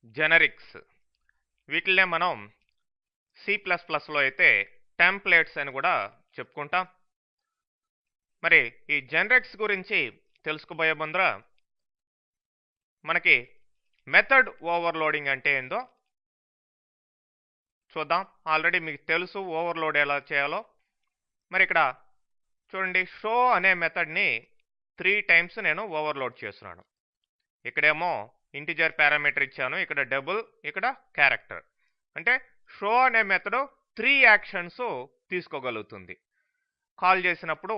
Generics. వీటిల్నే మనం C++లో అయితే templates అని కూడా చెప్పుకుంటాం. మరి ఈ జెనరిక్స్ గురించి తెలుసుకోబోయే ముందర మనకి మెథడ్ ఓవర్లోడింగ్ అంటే ఏందో చూద్దాం. ఆల్రెడీ మీకు తెలుసు ఓవర్లోడ్ ఎలా చేయాలో. మరి ఇక్కడ చూడండి, షో అనే మెథడ్ని 3 టైమ్స్ నేను ఓవర్లోడ్ చేస్తున్నాను. ఇక్కడేమో ఇంటిజర్ పారామీటర్ ఇచ్చాను, ఇక్కడ డబుల్, ఇక్కడ క్యారెక్టర్. అంటే షో అనే మెథడ్ 3 యాక్షన్స్ తీసుకోగలుగుతుంది. కాల్ చేసినప్పుడు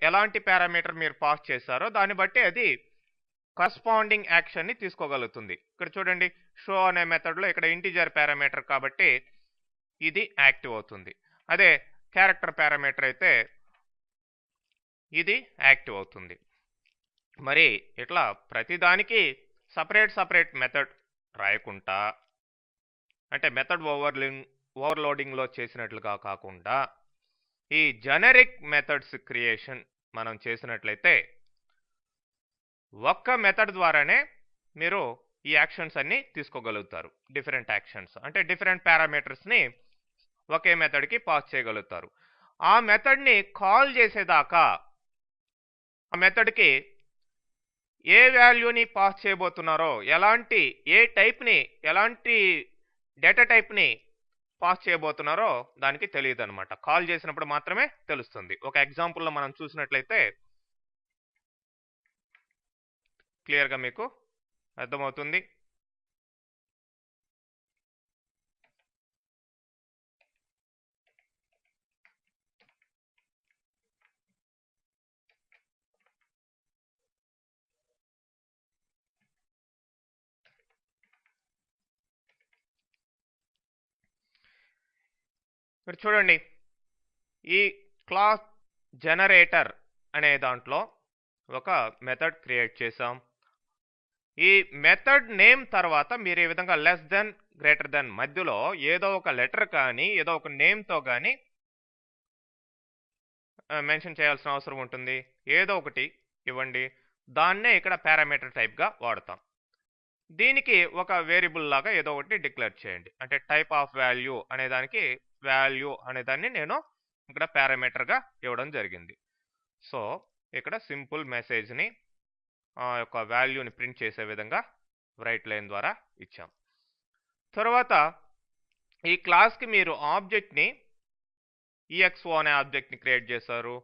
ఎలాంటి పారామీటర్ మీరు పాస్ చేశారో దాన్ని బట్టి అది కరస్పాండింగ్ యాక్షన్ని తీసుకోగలుగుతుంది. ఇక్కడ చూడండి, షో అనే మెథడ్లో ఇక్కడ ఇంటిజర్ పారామీటర్ కాబట్టి ఇది యాక్టివ్ అవుతుంది. అదే క్యారెక్టర్ పారామీటర్ అయితే ఇది యాక్టివ్ అవుతుంది. మరి ఇట్లా ప్రతిదానికి సపరేట్ మెథడ్ రాయకుండా, అంటే మెథడ్ ఓవర్లోడింగ్లో చేసినట్లుగా కాకుండా ఈ జెనరిక్ మెథడ్స్ క్రియేషన్ మనం చేసినట్లయితే ఒక్క మెథడ్ ద్వారానే మీరు ఈ యాక్షన్స్ అన్ని తీసుకోగలుగుతారు. డిఫరెంట్ యాక్షన్స్ అంటే డిఫరెంట్ పారామీటర్స్ని ఒకే మెథడ్కి పాస్ చేయగలుగుతారు. ఆ మెథడ్ని కాల్ చేసేదాకా ఆ మెథడ్కి ఏ వాల్యూని పాస్ చేయబోతున్నారో, ఎలాంటి డేటా టైప్ని పాస్ చేయబోతున్నారో దానికి తెలియదు అనమాట. కాల్ చేసినప్పుడు మాత్రమే తెలుస్తుంది. ఒక ఎగ్జాంపుల్లో మనం చూసినట్లయితే క్లియర్గా మీకు అర్థమవుతుంది. మీరు చూడండి, ఈ క్లాస్ జనరేటర్ అనే దాంట్లో ఒక మెథడ్ క్రియేట్ చేసాం. ఈ మెథడ్ నేమ్ తర్వాత మీరు ఈ విధంగా లెస్ దెన్, గ్రేటర్ దెన్ మధ్యలో ఏదో ఒక లెటర్ కానీ ఏదో ఒక నేమ్తో కానీ మెన్షన్ చేయాల్సిన అవసరం ఉంటుంది. ఏదో ఒకటి ఇవ్వండి, దాన్నే ఇక్కడ పారామీటర్ టైప్గా వాడతాం. దీనికి ఒక వేరియబుల్ లాగా ఏదో ఒకటి డిక్లేర్ చేయండి. అంటే టైప్ ఆఫ్ వాల్యూ అనేదానికి వాల్యూ అనేదాన్ని నేను ఇక్కడ పారామీటర్గా ఇవ్వడం జరిగింది. సో ఇక్కడ సింపుల్ మెసేజ్ని యొక్క వాల్యూని ప్రింట్ చేసే విధంగా రైట్ లైన్ ద్వారా ఇచ్చాం. తర్వాత ఈ క్లాస్కి మీరు ఆబ్జెక్ట్ని EXO అనే ఆబ్జెక్ట్ని క్రియేట్ చేశారు.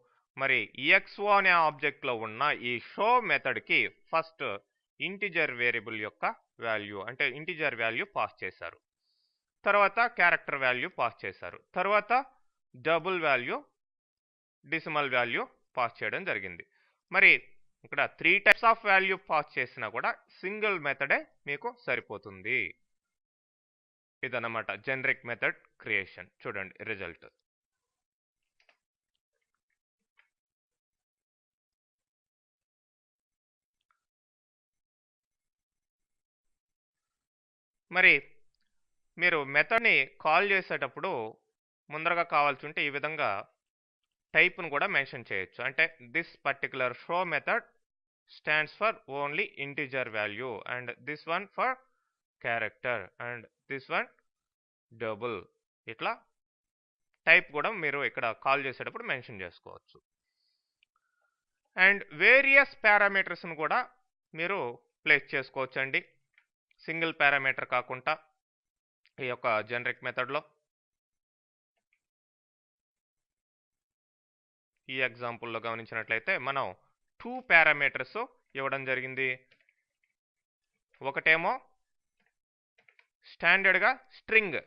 మరి EXO అనే ఆబ్జెక్ట్లో ఉన్న ఈ షో మెథడ్కి ఫస్ట్ ఇంటిజర్ వేరియబుల్ యొక్క వాల్యూ, అంటే ఇంటిజర్ వాల్యూ పాస్ చేశారు. తర్వాత క్యారెక్టర్ వాల్యూ పాస్ చేశారు. తర్వాత double value, decimal value pass చేయడం జరిగింది. మరి ఇక్కడ 3 టైప్స్ ఆఫ్ వాల్యూ పాస్ చేసినా కూడా సింగిల్ మెథడే మీకు సరిపోతుంది. ఇదన్నమాట జెనరిక్ మెథడ్ క్రియేషన్. చూడండి రిజల్ట్. మరి మీరు మెథడ్ని కాల్ చేసేటప్పుడు ముందరగా కావాల్సి ఉంటే ఈ విధంగా టైప్ను కూడా మెన్షన్ చేయొచ్చు. అంటే this particular show method stands for only integer value and this one for character and this one double. ఇట్లా టైప్ కూడా మీరు ఇక్కడ కాల్ చేసేటప్పుడు మెన్షన్ చేసుకోవచ్చు. అండ్ వేరియస్ పారామీటర్స్ను కూడా మీరు ప్లేస్ చేసుకోవచ్చండి, సింగిల్ పారామీటర్ కాకుండా. ఈ యొక్క జెనరిక్ మెథడ్లో ఈ ఎగ్జాంపుల్లో గమనించినట్లయితే మనం 2 పారామీటర్స్ ఇవ్వడం జరిగింది. ఒకటేమో స్టాండర్డ్గా స్ట్రింగ్,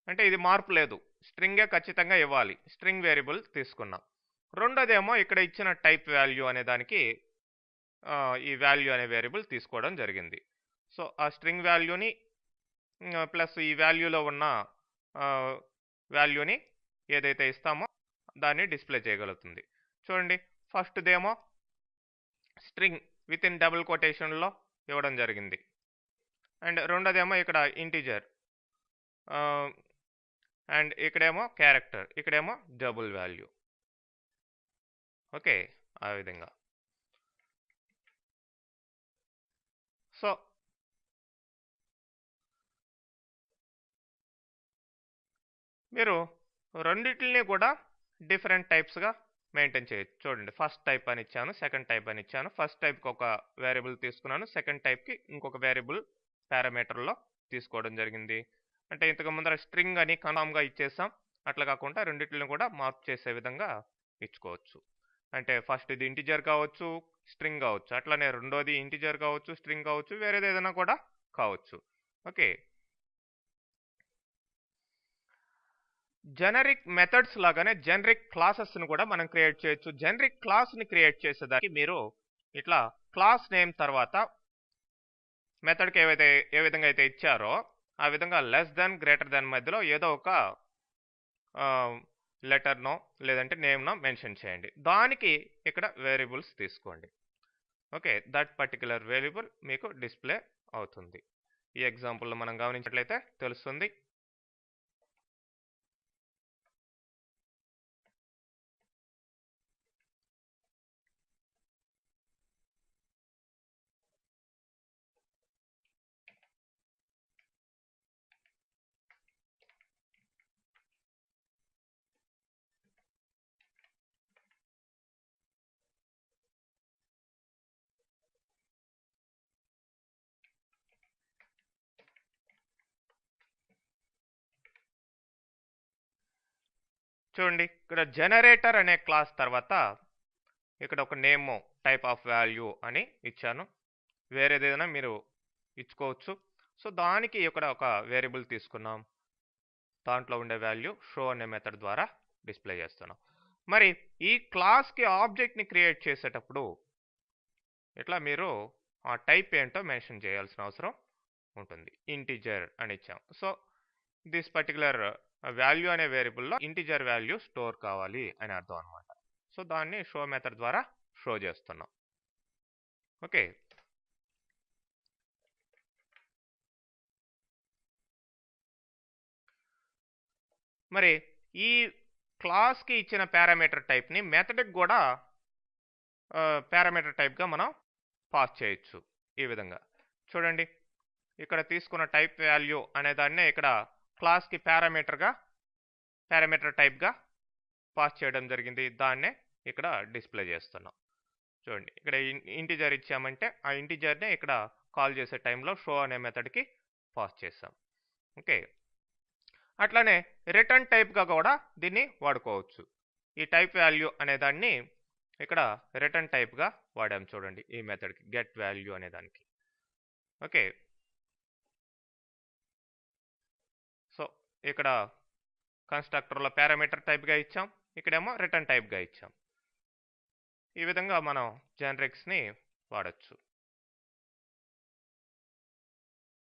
అంటే ఇది మార్పు లేదు, స్ట్రింగే ఖచ్చితంగా ఇవ్వాలి, స్ట్రింగ్ వేరియబుల్ తీసుకున్నాం. రెండోదేమో ఇక్కడ ఇచ్చిన టైప్ వాల్యూ అనే దానికి ఈ వాల్యూ అనే వేరియబుల్ తీసుకోవడం జరిగింది. సో ఆ స్ట్రింగ్ వాల్యూని ప్లస్ ఈ వాల్యూలో ఉన్న వాల్యూని ఏదైతే ఇస్తామో దాన్ని డిస్ప్లే చేయగలుగుతుంది. చూడండి, ఫస్ట్దేమో స్ట్రింగ్ విత్ ఇన్ డబుల్ కొటేషన్లో ఇవ్వడం జరిగింది. అండ్ రెండోదేమో ఇక్కడ ఇంటిజర్, అండ్ ఇక్కడేమో క్యారెక్టర్, ఇక్కడేమో డబుల్ వాల్యూ. ఓకే, ఆ విధంగా. సో మీరు రెండిటిని కూడా డిఫరెంట్ టైప్స్గా మెయింటైన్ చేయొచ్చు. చూడండి, ఫస్ట్ టైప్ అని ఇచ్చాను, సెకండ్ టైప్ అని ఇచ్చాను. ఫస్ట్ టైప్కి ఒక వేరియబుల్ తీసుకున్నాను, సెకండ్ టైప్కి ఇంకొక వేరియబుల్ పారామీటర్లో తీసుకోవడం జరిగింది. అంటే ఇంతకు ముందర స్ట్రింగ్ అని కన్ఫామ్గా ఇచ్చేసాం, అట్లా కాకుండా రెండిటిని కూడా మార్పు చేసే విధంగా ఇచ్చుకోవచ్చు. అంటే ఫస్ట్ ఇది ఇంటిజర్ కావచ్చు, స్ట్రింగ్ కావచ్చు, అట్లనే రెండోది ఇంటిజర్ కావచ్చు, స్ట్రింగ్ కావచ్చు, వేరేది ఏదైనా కూడా కావచ్చు. ఓకే, జనరిక్ మెథడ్స్ లాగానే జనరిక్ క్లాసెస్ని కూడా మనం క్రియేట్ చేయొచ్చు. జనరిక్ క్లాస్ని క్రియేట్ చేసేదానికి మీరు ఇట్లా క్లాస్ నేమ్ తర్వాత మెథడ్కి ఏ విధంగా అయితే ఇచ్చారో ఆ విధంగా లెస్ దెన్ గ్రేటర్ దెన్ మధ్యలో ఏదో ఒక లెటర్నో లేదంటే నేమ్నో మెన్షన్ చేయండి. దానికి ఇక్కడ వేరియబుల్స్ తీసుకోండి. ఓకే, దట్ పర్టికులర్ వేరియబుల్ మీకు డిస్ప్లే అవుతుంది. ఈ ఎగ్జాంపుల్లో మనం గమనించినట్లయితే తెలుస్తుంది. చూడండి, ఇక్కడ జనరేటర్ అనే క్లాస్ తర్వాత ఇక్కడ ఒక నేమ్ టైప్ ఆఫ్ వాల్యూ అని ఇచ్చాను. వేరేది ఏదైనా మీరు ఇచ్చుకోవచ్చు. సో దానికి ఇక్కడ ఒక వేరియబుల్ తీసుకున్నాం, దాంట్లో ఉండే వాల్యూ షో అనే మెథడ్ ద్వారా డిస్ప్లే చేస్తున్నాం. మరి ఈ క్లాస్కి ఆబ్జెక్ట్ని క్రియేట్ చేసేటప్పుడు ఇట్లా మీరు ఆ టైప్ ఏంటో మెన్షన్ చేయాల్సిన అవసరం ఉంటుంది. ఇంటిజర్ అని ఇచ్చాం. సో దిస్ పర్టికులర్ వాల్యూ అనే వేరియబుల్లో ఇంటిజర్ వాల్యూ స్టోర్ కావాలి అని అర్థం అనమాట. సో దాన్ని షో మెథడ్ ద్వారా షో చేస్తున్నాం. ఓకే, మరి ఈ క్లాస్కి ఇచ్చిన పారామీటర్ టైప్ని మెథడ్కి కూడా పారామీటర్ టైప్గా మనం పాస్ చేయొచ్చు. ఈ విధంగా చూడండి, ఇక్కడ తీసుకున్న టైప్ వాల్యూ అనే దాన్నే ఇక్కడ క్లాస్కి పారామీటర్ టైప్గా పాస్ చేయడం జరిగింది. దాన్నే ఇక్కడ డిస్ప్లే చేస్తున్నాం. చూడండి, ఇక్కడ ఇంటిజర్ ఇచ్చామంటే ఆ ఇంటిజర్నే ఇక్కడ కాల్ చేసే టైంలో షో అనే మెథడ్కి పాస్ చేసాం. ఓకే, అట్లానే రిటర్న్ టైప్గా కూడా దీన్ని వాడుకోవచ్చు. ఈ టైప్ వాల్యూ అనే దాన్ని ఇక్కడ రిటర్న్ టైప్గా వాడాం. చూడండి, ఈ మెథడ్కి గెట్ వాల్యూ అనే దానికి. ఓకే, సో ఇక్కడ కన్స్ట్రక్టర్లో పారామీటర్ టైప్గా ఇచ్చాం, ఇక్కడేమో రిటర్న్ టైప్గా ఇచ్చాం. ఈ విధంగా మనం జనరిక్స్ని వాడచ్చు.